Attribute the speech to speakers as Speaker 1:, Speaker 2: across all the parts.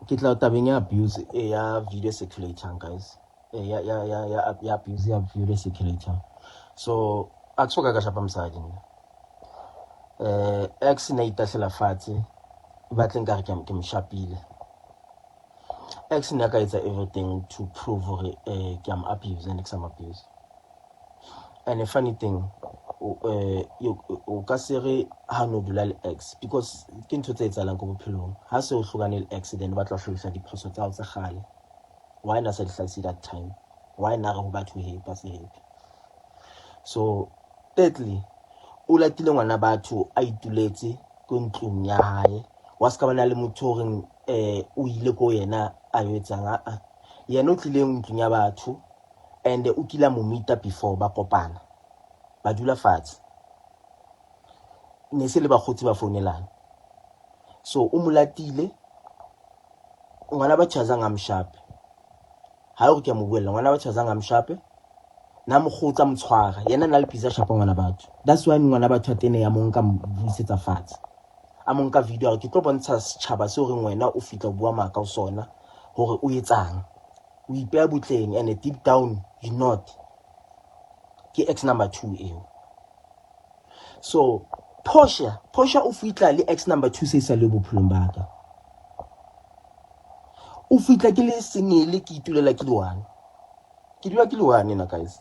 Speaker 1: ke tla tabeng ya abuse ya video circulator guys. Ya abuse ya video circulator. So akusoka ka shapa msadi ex na itasela fatshe ba tleng ka re ke mshapile. Ex na ka etsa everything to prove hore ke am abuse and some abuse. And a funny thing, o ka se re ha no dula le ex because ke ntho tse etsalang go bophelong ha se o hlokane le accident ba tla hlolisa diphoso tsa tsa khale. Why na sa dihlasi that time? Why na re ho batho he ba se happy? So thirdly, o latile ngwana batho a ituletse go ntlong ya hae wa ska bana le motho reng o ile go yena a yetsang a yena o tlile ntlong ya batho and o kila mo meet before ba kopana ba dula fatshe ne se le ba khotsi ba founelana. So o molatile ngwana ba tshazang amshape ha o ke mo buella ngwana ba tshazang amshape na mo khotsa mtshwara yena na le pizza shapa ngwana batho. That's why ngwana batho atene ya monka mbuisetsa fatshe a monka video ke tlo bontsha setjhaba se hore wena o fitla bua maka o sona hore o etsang o ipeya butleng and deep down you not ke ex number 2 eo. So Portia o fitla le ex number 2 se sa le bophelong ba ka o fitla ke le sengele ke itulela ke le one na guys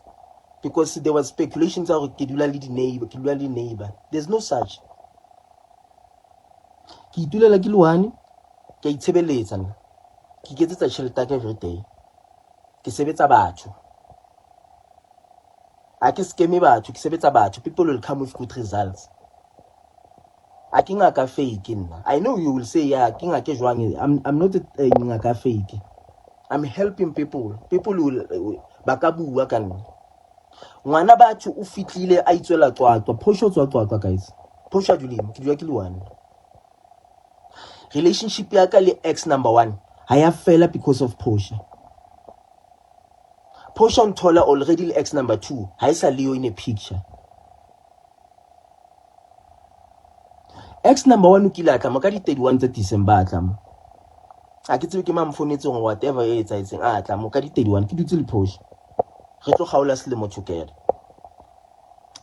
Speaker 1: because there was speculations hore ke dula le neighbor. There's no such. Ke itulela ke le one ke itshebeletsa nna ke ketsetsa tšhelete every day ke sebetsa batho a ke skeme batho ke sebetsa batho. People will come with good results. A ke ngaka fake nna. I know you will say yeah ke ngaka jwang. I'm not a ngaka fake. I'm helping people will ba ka bua ka nna. Ngwana batho o fitlile a itswela tswatwa phosho tswatwa guys. Phosho dulimo ke dula ke le one. Relationship ya ka le ex number 1 ha ya fela because of Portia. Portia nthola already le ex number 2 ha isa leo in a picture. Ex number 1 o kila tla mo ka di 31 tsa December tla mo a ke tsebe ke mamfonetse ngo whatever e etsaetseng a tla mo ka di 31 ke dutse le Portia re tlo gaola selemo together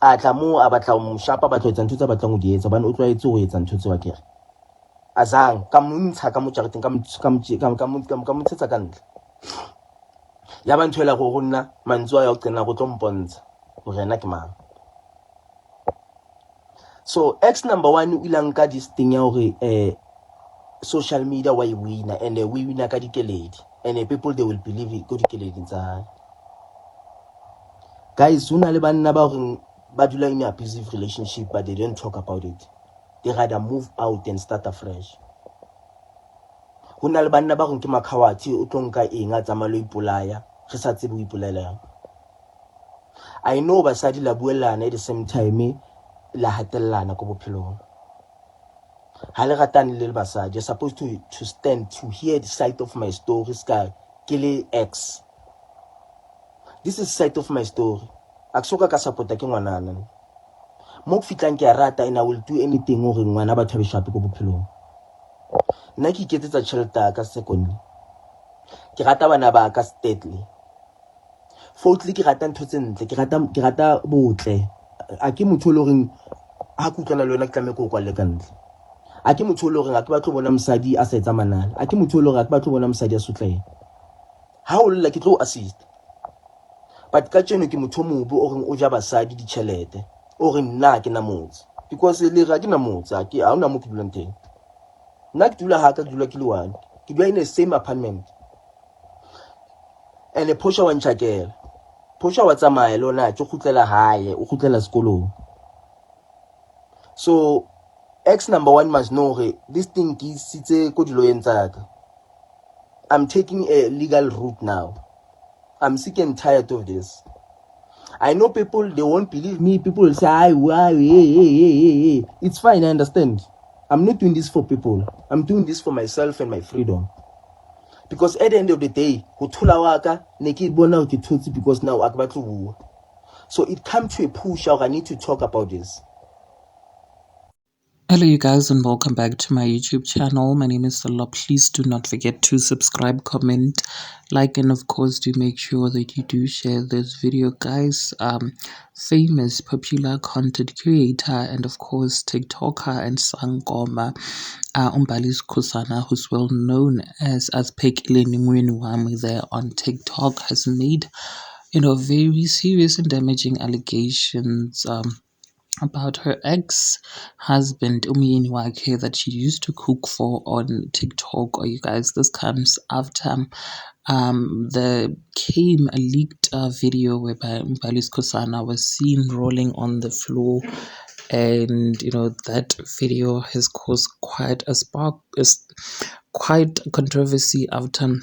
Speaker 1: a tla mo a batla mo shapa ba tlotsa ntho tsa batlang go di etsa bana o tlwaetse go etsa ntho tse wa kere azang ka montsha ka mo jareteng ka mo tsetsa ka ntle ya ba nthoela go ronna mantswa ya o tsena go tlo mpontsha go rena ke mang. So ex number 1 o ilang ka this thing ya hore social media wa winner and we winner ka dikeledi and people they will believe it go dikeledi tsa guys. Una le banna ba hore ba dula in a abusive relationship but they don't talk about it. They rather move out and start afresh. Hona le banna ba hore ke makhawati o tlonka eng a tsamalo ipolaya re sa tsebe o ipolela. I know basadi la buelana at the same time la hatellana go bophelong ha le ratane le basadi. You're supposed to stand to hear the side of my story ska ke le ex. This is side of my story. Aksoka ka supporta ke ngwanana mo fitlang ke a rata and I will do anything hore ngwana ba thabe shape go bophelong. Nna ke iketsetsa tšhelete ka secondly ke rata bana ba ka steadily. Fourthly ke rata ntho tse ntle ke rata botle. A ke motho le reng ha kutlana le yona ke tlame go kwa le ka ntle. A ke motho le reng a ke batlo bona mosadi a sa etsa manala. A ke motho le reng a ke batlo bona mosadi a sotleha ha o lla ke tlo assist. But ka tseno ke motho mobo o reng o ja basadi di tšhelete o reng nna ke na motse because le ra ke na motse a ke a una mo ke dulang teng. Nna ke dula ha ka dula ke le one ke dula in the same apartment and a Portia wa nchakela. Portia wa tsamaya le ona ke khutlela hae o khutlela sekolong. So ex number 1 must know this thing ke sitse ko diloyeng tsa ka. I'm taking a legal route now. I'm sick and tired of this. I know people, they won't believe me. People will say, why? Hey. It's fine, I understand. I'm not doing this for people. I'm doing this for myself and my freedom. Because at the end of the day, because now so it comes to a push out. I need to talk about this.
Speaker 2: Hello, you guys, and welcome back to my YouTube channel. My name is Salah. Please do not forget to subscribe, comment, like, and of course, do make sure that you do share this video, guys. Famous, popular content creator, and of course, TikToker and Sangoma, Umbalis Kusana, who's well known as Pekile Nimwenu there on TikTok, has made very serious and damaging allegations. About her ex-husband Umyeni Wake that she used to cook for on TikTok. Or you guys, this comes after the came a leaked video whereby Mbalis Kosana was seen rolling on the floor, and that video has caused quite a spark, is quite a controversy after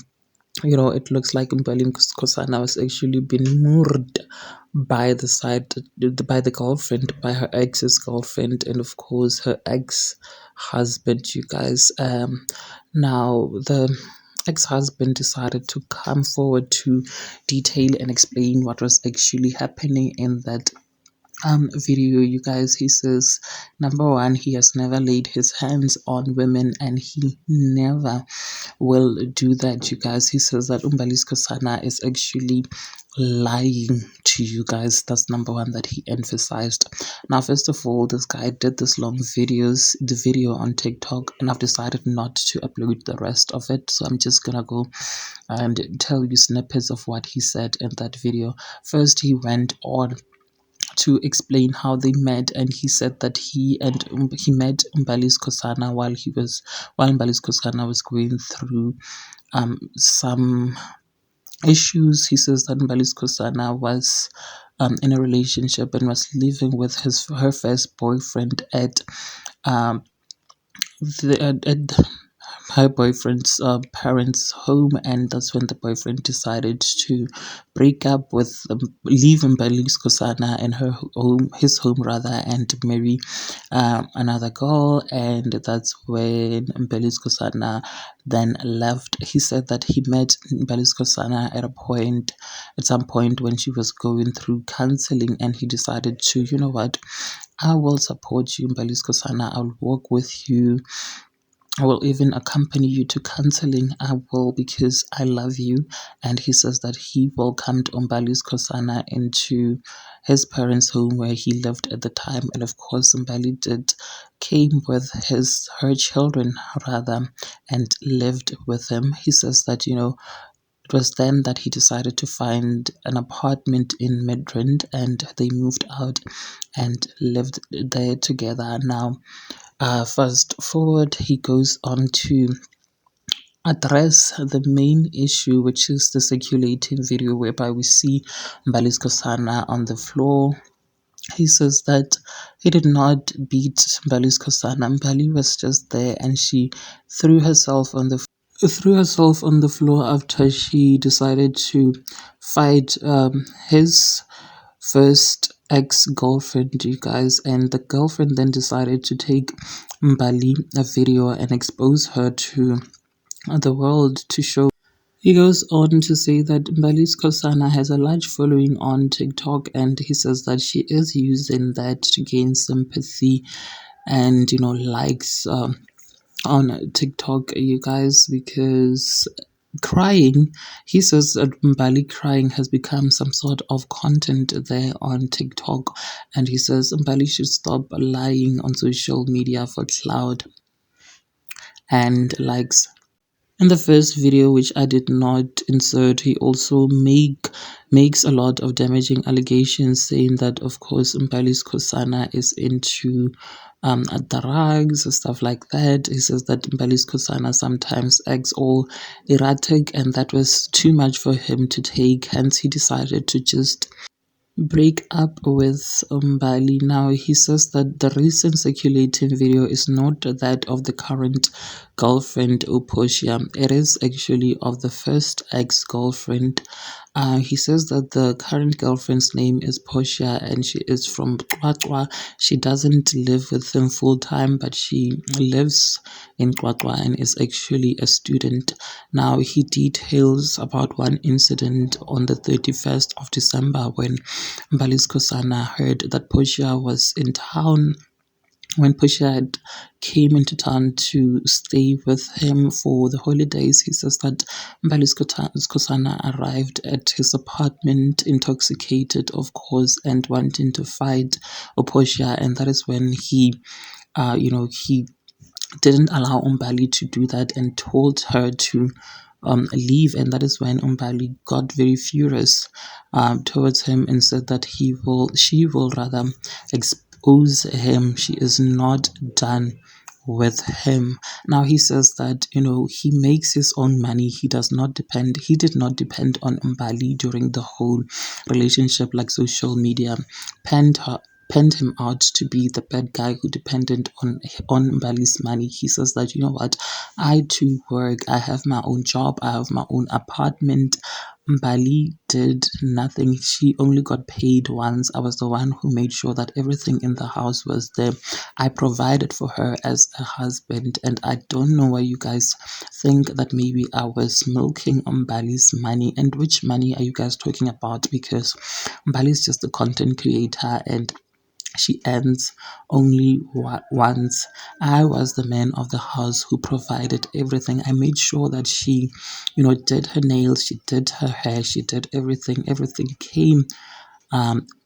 Speaker 2: it looks like Mbali Kosana was actually being murdered by the side by the girlfriend, by her ex's girlfriend, and of course her ex-husband. You guys, now the ex-husband decided to come forward to detail and explain what was actually happening in that video. You guys, he says, number one, he has never laid his hands on women and he never will do that. You guys, he says that Umbalis Kasana is actually lying to you guys. That's number one that he emphasized. Now, first of all, this guy did this long the video on TikTok, and I've decided not to upload the rest of it, so I'm just gonna go and tell you snippets of what he said in that video. First, he went on to explain how they met, and he said that he met Mbalis Kosana while Mbalis Kosana was going through some issues. He says that Mbalis Kosana was in a relationship and was living with her first boyfriend at um, at her boyfriend's parents' home, and that's when the boyfriend decided to break up with leave Mbalis Kosana and his home rather, and marry another girl, and that's when Mbalis Kosana then left. He said that he met Mbalis Kosana at some point when she was going through counseling, and he decided to, you know what, I will support you, Mbalis Kosana. I'll work with you. I will even accompany you to counseling. I will, because I love you. And he says that he welcomed Umbalis Kosana into his parents' home where he lived at the time. And of course, Umbali came with her children rather, and lived with him. He says that, it was then that he decided to find an apartment in Midrand, and they moved out and lived there together. Now, fast forward, he goes on to address the main issue, which is the circulating video whereby we see Mbalis Kosana on the floor. He says that he did not beat Mbalis Kosana. Mbali was just there, and she threw herself on the floor after she decided to fight his first ex-girlfriend, you guys, and the girlfriend then decided to take Mbali a video and expose her to the world to show. He goes on to say that Mbali's Kosana has a large following on TikTok, and he says that she is using that to gain sympathy and likes on TikTok, you guys, because crying, he says that Mbali crying has become some sort of content there on TikTok, and he says Mbali should stop lying on social media for cloud and likes. In the first video, which I did not insert, he also makes a lot of damaging allegations, saying that of course Mbali's Kosana is into drugs and stuff like that. He says that Mbali's Kosana sometimes acts all erratic, and that was too much for him to take. Hence, he decided to just break up with Mbali. Now, he says that the recent circulating video is not that of the current girlfriend, Uposhia. It is actually of the first ex-girlfriend. He says that the current girlfriend's name is Portia, and she is from Kwatwa. She doesn't live with him full time, but she lives in Kwatwa and is actually a student. Now, he details about one incident on the 31st of December when Mbalis Kosana heard that Portia was in town when Pushad came into town to stay with him for the holidays, he says that Mbali Skosana arrived at his apartment intoxicated, of course, and wanting to fight Portia, and that is when he didn't allow Umbali to do that and told her to leave, and that is when Umbali got very furious towards him and said that she will rather expose him. She is not done with him. Now he says that he makes his own money. He did not depend on Umbali during the whole relationship, like social media penned him out to be the bad guy who depended on Mbali's money. He says that, what, I too work, I have my own job, I have my own apartment. Mbali did nothing. She only got paid once. I was the one who made sure that everything in the house was there. I provided for her as a husband, and I don't know why you guys think that maybe I was milking Mbali's money. And which money are you guys talking about? Because Mbali is just a content creator and she ends only once. I was the man of the house who provided everything. I made sure that she, did her nails, she did her hair, she did everything. Everything came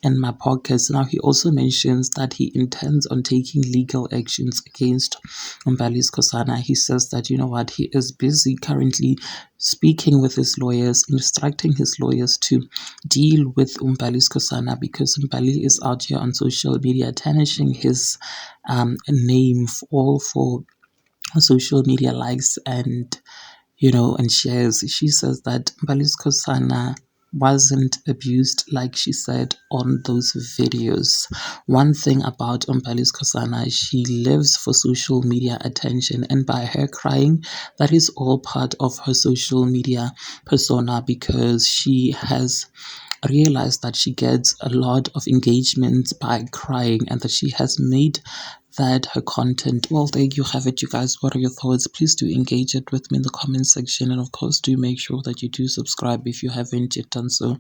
Speaker 2: in my pockets. Now, he also mentions that he intends on taking legal actions against Mbali Skosana. He says that, what, he is busy currently speaking with his lawyers, instructing his lawyers to deal with Mbali Skosana because Mbali is out here on social media tarnishing his name all for social media likes and and shares. She says that Mbali Skosana wasn't abused like she said on those videos. One thing about Mbali Skosana, she lives for social media attention, and by her crying, that is all part of her social media persona because she has realized that she gets a lot of engagement by crying and that she has made that her content. Well, there you have it, you guys. What are your thoughts? Please do engage it with me in the comment section, and of course do make sure that you do subscribe if you haven't yet done so.